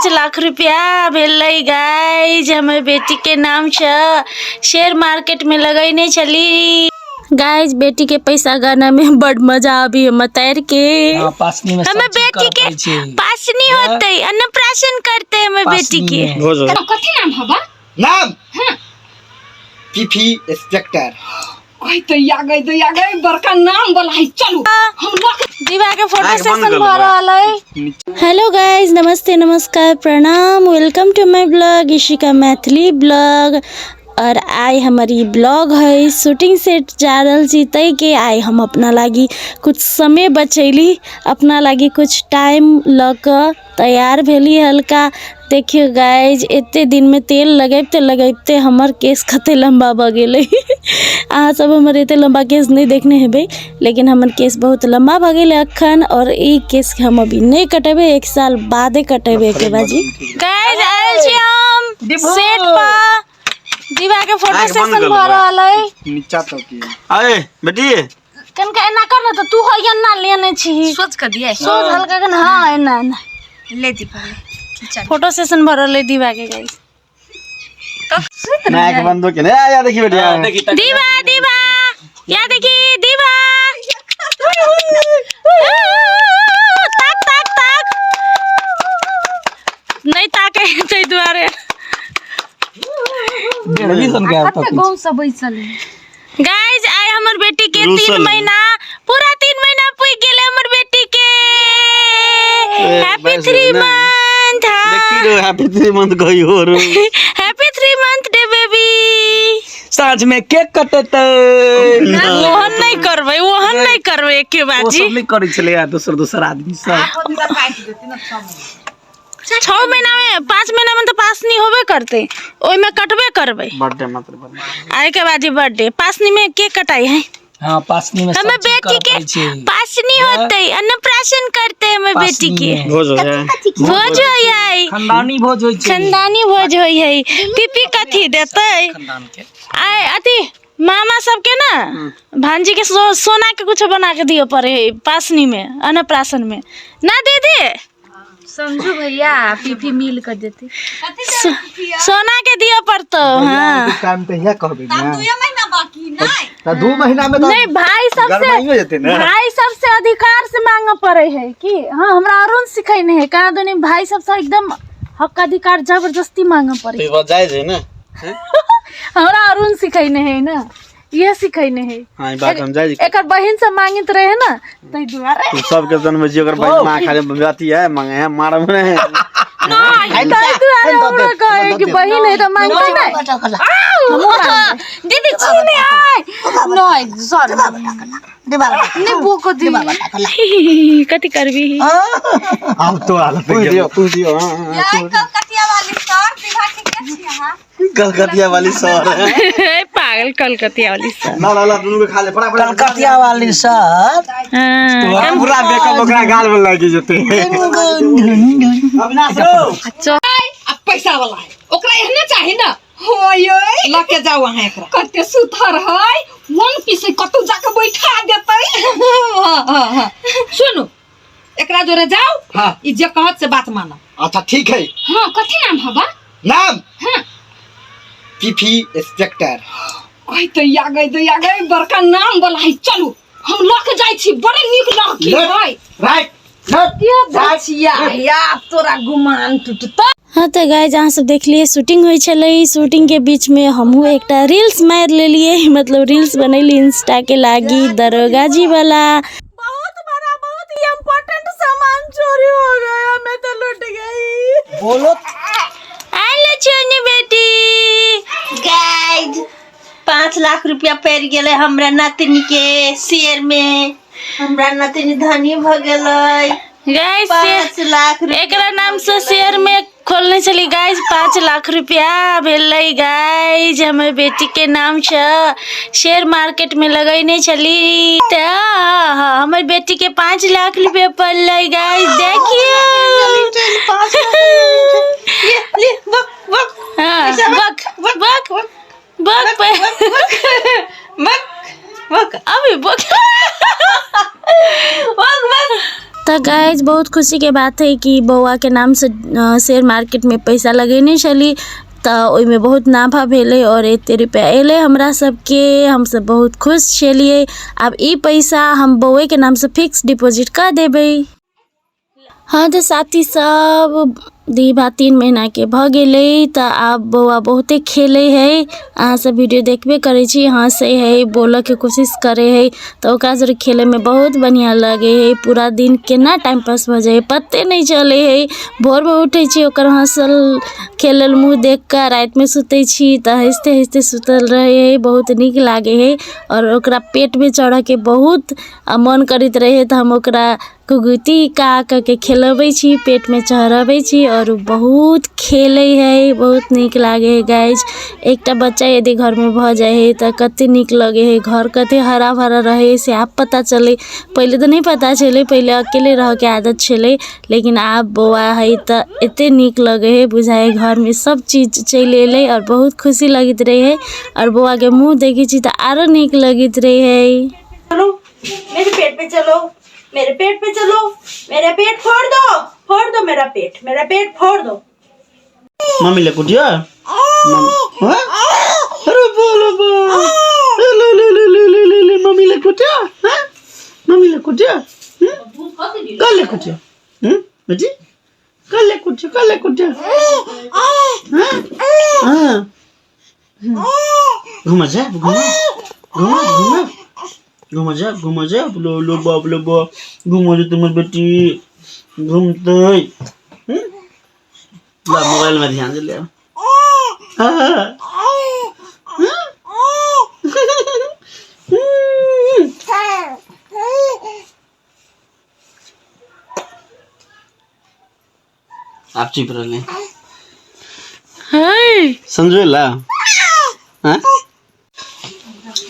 5 लाख रुपया भेलै गाइज हमर बेटी के नाम से शेयर मार्केट में लगैने छली गाइज। बेटी के पैसा गाना में बड़ मजा आबी हम तैर के हमें बेटी के पासनी होते अन्नप्राशन करते हमें बेटी के। कथी नाम हवा नाम पीपी इंस्पेक्टर कोई तो आ गई बड़का नाम बोला है। चलो हम लोग दीवा के फोटो सेशन भ रहल है। हेलो गाइज, नमस्ते नमस्कार प्रणाम, welcome to my blog Ishika Maithili blog. और आई हमारी ब्लॉग है शूटिंग सेट जा रही छी तई के आई हम अपना लागी कुछ समय बचैली, अपना लागी कुछ टाइम लग तैयार भेली हल्का। देखियो गाइज एते दिन में तेल लगैते हमर केस कते लंबा भ गेलै अहाँ सब हमर एते लंबा केस नहीं देखने हेबै, लेकिन हमर केस बहुत लंबा भ गेलै अखन। और ई केस के हम अभी नहीं कटेबे, 1 साल बादे कटेबे के बाजी। गाइज आयल छी हम सेट पर, दीवा के फोटो सेशन भ रहल है। नीचा तो की अरे बेटी कन का एना कर न त तू हो एना लेने छी सोच कर दिया सोच हल्का कन। हां एना ले दी पहले फोटो सेशन भ रहल है दीवा के गाइस। मैं एक बंदो के या देखी बेटी दीवा या देखी दीवा ताक नहीं ताके तै दुआरे गाँव सब बैसल गाइज आय हमर बेटी के 3 महीना पूरा 3 महीना पुइ गेले हमर बेटी के। हैप्पी 3 मंथ देखी रो हैप्पी 3 मंथ गई हो रो हैप्पी 3 मंथ डे बेबी। साँझ में केक कटते ओहन नहीं करबै के बाजी सब नहीं करै छले यार दोसर आदमी सब 6 महीना में 5 महीना में तो पास नहीं होबे करते, ओइ में कटबे करबै बर्थडे मतलब आए के बाद बर्थडे पासनी में केक कटाई है। हां पासनी में हमें बेटी के पासनी होते अन्नप्राशन करते हमें बेटी के भोज होय है खानदानी भोज होय छै, खानदानी भोज होय है। पीपी कथी देते खानदान के आय अथी मामा सब के ना भांजी के सोना के कुछ बना के दियो पड़े है पासनी में अन्नप्राशन में ना दीदी समझो भैया पीपी मिल कर देते सोना के दिया पड़तो। हां टाइम पे हिया कहबे ना 2 महीना बाकी नहीं त 2 महीना में नहीं भाई सबसे अधिकार से मांग पड़े है कि हाँ हमरा अरुण सिखैने है कहा दोनी भाई सबसे एकदम हक अधिकार जबरदस्ती मांग पड़े तो जायज है ना हमरा अरुण सिखैने है ना, ये सिखैने है। हां बात हम जायज एकर बहिन से मांगित रहे ना तै दुआरे तू सब के जन्म जी अगर भाई मां खाले जाती है मांगे है मारब नहीं नहीं तै दुआरे हमरा कहे कि बहिन है तो मांगबै नहीं दीदी चीनी आय नहीं सॉरी नहीं भूको दी कथी करबी अब तो हालत तू दियो कलकतिया वाली सर दिखा के के छी हां कलकतिया वाली सर है पागल कलकतिया वाली सर ना दुनु के खा ले फटाफट कलकतिया वाली सर तो पूरा मेकअप ओकरा गाल में लागी जते अविनाश रो अब पैसा वाला है ओकरा एहने चाहि ना होय लके जाओ वहां एकरा कते सुथर है वन पीस कतौ जाके बैठा देतै। सुनो एकरा जोरे जाओ हां ई जे कहत से बात मानो। अच्छा ठीक है। हां कथी नाम हवा नाम हां पीपी इंस्पेक्टर कोई तो आ गई बड़का नाम बोला है। चलो हम लोग जाई छी बड़े नीक लड़की है राइट या तोरा गुमान टूटता। हाँ तो गाइज अहाँ सब देख लिए शूटिंग हुई छलै, शूटिंग के बीच में हमहू एकटा रील्स मार लेलिए, मतलब रील्स बनैली इंस्टा के लागी दरोगा जी वाला। बहुत बड़ा बहुत ही इम्पोर्टेंट सामान चोरी हो गया, मैं तो लुट गई। बोलो आले छोनी बेटी गाइज 5 लाख रुपया पड़ गेले हमरा नातिनी के शेयर में, हमरा नातिनी धनी भ गेलै। गाइज 5 लाख एकरा नाम से शेयर में खोलने चली गाइज 5 लाख रुपया भेलै गाइज हमर बेटी के नाम से शेयर मार्केट में लगैने चली त हमर बेटी के 5 लाख रुपया पड़लै गाइज देखियो। ले बक बक हां बक बक बक बक बक अभी बक बक बक तो गाइज बहुत खुशी के बात है कि बौआ के नाम से शेयर मार्केट में पैसा लगेने चली तो ओइमे बहुत नाफा भेले और 1 रुपया एले हमरा सबके। हम सब बहुत खुश छलिए। अब ई पैसा हम बौए के नाम से फिक्स डिपॉजिट कर देबै। हाँ तो साथी सब दीभा 3 महीना के भ गेले तो आब बौआ बहुते खेले है। अहाँ सब वीडियो देखबे करे छी, हंसे है, बोले के कोशिश करे है तो ओकरा जरे खेले में बहुत बढ़िया लगे है। पूरा दिन केना टाइम पास हो जाए पते नहीं चले है। भोर में उठे छी ओकर हंसल खेलल मुँह देख कर, रात में सुते छी तो हंसते हंसते सुतल रहे है, बहुत निक लागे है। और ओकरा पेट में चढ़ के बहुत मन करत रहे तो हम ओकरा गुगुती का के खेलबै छी, पेट में चढ़ाबै छी और बहुत खेले है, बहुत निक लागे है। गाइज एकटा बच्चा यदि घर में भ जाए है तो कते निक लगे है, घर कते हरा भरा रहे से आप पता चले। पहले तो नहीं पता चले, पहले अकेले रह के आदत चले, लेकिन आप बौआ है तो एते निक लगे है, बुझाए घर में सब चीज चले एले और बहुत खुशी लगित रहे है। और बौआ के मुँह देखी छी तो आरो निक लगित रहे है। चलो मेरे पेट पे चलो, मेरे पेट पे चलो, मेरा पेट फोड़ दो मेरा पेट फोड़ दो। मम्मी ले कुटिया अरे बोलो ले मम्मी ले कुटिया, मम्मी ले कुटिया कर ले कुटिया बेटी, कर ले कुटिया हाँ घुमा जा लो बाप घुमा जा तुम्हार बेटी घूमते ला मोबाइल में ध्यान दे ले। आप चुप रह ले समझो ला। हाँ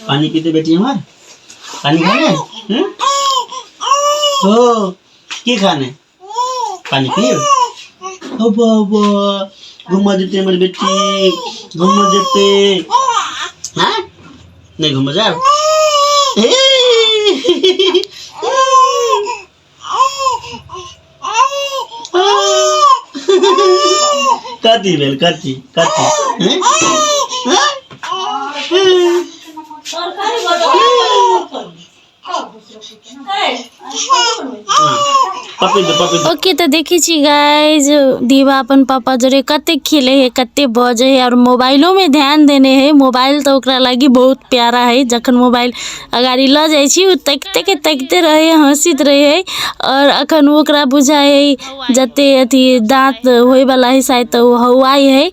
पानी पीते बेटी हमार, पानी खाने हो की खाने पानी पियो ओ बाबा घुमा देते हमारी बेटी, घुमा देते हाँ नहीं घुमा जा काती बेल काती ओके तो देखी छी गाइज दीवा अपन पापा जरे कते खेले है, कते बजे है और मोबाइलों में ध्यान देने है। मोबाइल तो ओकरा लगी बहुत प्यारा है, जखन मोबाइल अगाड़ी ल जाए छी उ तकते रहे, हंसित रहे। और अखन ओकरा बुझाए है जते अथी दांत होए वाला है शायद तो हवाई है,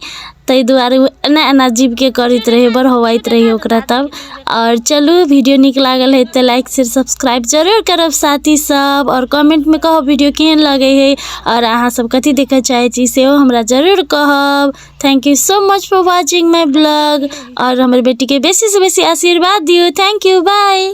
तै दुआरे एना जीव के करत रहे, बड़ हवाइत रहे ओकरा तब। और चलू वीडियो निक लागल है तो लाइक शेयर सब्सक्राइब जरूर करब साथी सब, और कमेंट में कहब वीडियो केहन लगे है और अहाँ सब कथी देखे चाहे छी सेहो हमरा जरूर कहब। Thank you so much for watching my blog और हमर बेटी के बेसी से बेसी आशीर्वाद दियो। Thank you, bye.